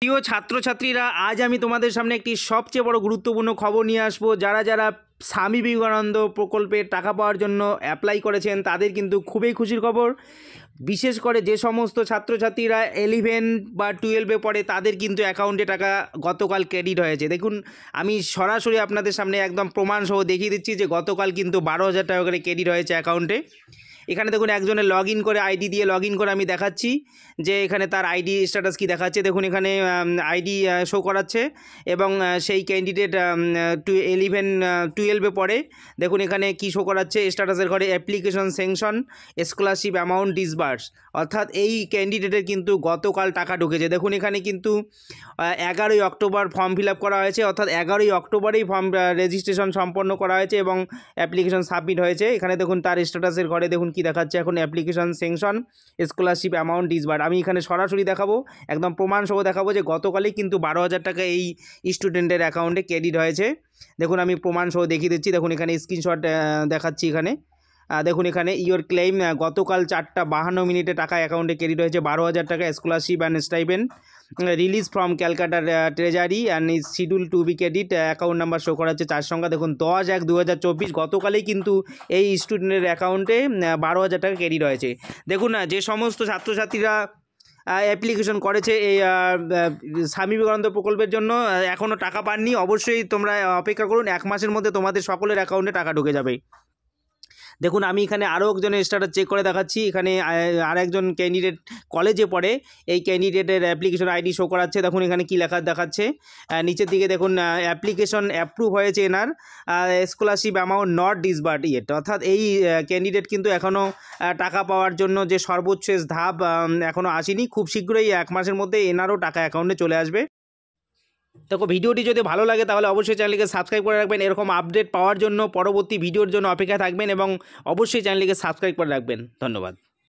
প্রিয় ছাত্রছাত্রীরা, আজ আমি তোমাদের সামনে একটি সবচেয়ে বড় গুরুত্বপূর্ণ খবর নিয়ে আসবো। যারা যারা স্বামী বিবেকানন্দ প্রকল্পের টাকা পাওয়ার জন্য অ্যাপ্লাই করেছেন তাদের কিন্তু খুবই খুশির খবর। বিশেষ করে যে সমস্ত ছাত্রছাত্রীরা 11 বা 12-এ পড়ে তাদের কিন্তু অ্যাকাউন্টে টাকা গতকাল ক্রেডিট হয়েছে। দেখুন, আমি সরাসরি আপনাদের সামনে একদম প্রমাণ সহ দেখিয়ে দিচ্ছি যে গতকাল কিন্তু 12,000 টাকা করে ক্রেডিট হয়েছে অ্যাকাউন্টে। এখানে দেখুন, একজনের লগ ইন করে আইডি দিয়ে লগ ইন করে আমি দেখাচ্ছি যে এখানে তার আইডি স্ট্যাটাস কি দেখাচ্ছে। দেখুন, এখানে আইডি শো করাচ্ছে এবং সেই ক্যান্ডিডেট 12-এ পড়ে। দেখুন এখানে কি শো করাচ্ছে স্ট্যাটাসের ঘরে, application sanction scholarship amount disburse, অর্থাৎ এই ক্যান্ডিডেটের কিন্তু গতকাল টাকা ঢুকেছে। দেখুন এখানে কিন্তু 11ই অক্টোবর ফর্ম ফিল আপ করা হয়েছে, অর্থাৎ 11ই অক্টোবরেই ফর্ম রেজিস্ট্রেশন সম্পন্ন করা হয়েছে এবং অ্যাপ্লিকেশন সাবমিট হয়েছে। এখানে দেখুন তার স্ট্যাটাসের ঘরে দেখুন কি দেখাচ্ছে, এখন application sanction scholarship amount disburse. আমি এখানে সরাসরি দেখাবো, একদম প্রমাণ সহ দেখাবো যে গতকালই কিন্তু 12,000 টাকা এই স্টুডেন্টের অ্যাকাউন্টে ক্রেডিট হয়েছে। দেখুন আমি প্রমাণ সহ দেখিয়ে দিচ্ছি। দেখুন এখানে স্ক্রিনশট দেখাচ্ছি। এখানে দেখুন এখানে ইয়োর ক্লেম গতকাল 4:52 টাকা অ্যাকাউন্টে ক্রেডিট হয়েছে 12,000 টাকা scholarship and stipend release from Calcutta treasury and is schedule to be credit. Account number show করা হচ্ছে 4 সংখ্যা। দেখুন 10/1/2024 গতকালই কিন্তু এই স্টুডেন্টের অ্যাকাউন্টে 12,000 টাকা ক্রেডিট হয়েছে। দেখুন যে সমস্ত ছাত্রছাত্রীরা অ্যাপ্লিকেশন করেছে এই স্বামী বিবেকানন্দ প্রকল্পের জন্য, এখনও টাকা পাননি, অবশ্যই তোমরা অপেক্ষা করুন। 1 মাসের মধ্যে তোমাদের সকলের অ্যাকাউন্টে টাকা ঢুকে যাবে। দেখুন আমি এখানে আরও একজনের স্ট্যাটাস চেক করে দেখাচ্ছি। এখানে আরেকজন ক্যান্ডিডেট কলেজে পড়ে, এই ক্যান্ডিডেটের অ্যাপ্লিকেশন আইডি শো করাচ্ছে। দেখুন এখানে কী লেখা দেখাচ্ছে, নিচের দিকে দেখুন অ্যাপ্লিকেশন অ্যাপ্রুভ হয়েছে এনার, scholarship amount not disbursed yet, অর্থাৎ এই ক্যান্ডিডেট কিন্তু এখনও টাকা পাওয়ার জন্য যে সর্বোচ্চ ধাপ এখনও আসেনি। খুব শীঘ্রই 1 মাসের মধ্যে এনারও টাকা অ্যাকাউন্টে চলে আসবে। দেখো ভিডিওটি যদি ভালো লাগে তাহলে অবশ্যই চ্যানেলকে সাবস্ক্রাইব করে রাখবেন। এরকম আপডেট পাওয়ার জন্য পরবর্তী ভিডিওর জন্য অপেক্ষা থাকবেন এবং অবশ্যই চ্যানেলটিকে সাবস্ক্রাইব করে রাখবেন। ধন্যবাদ।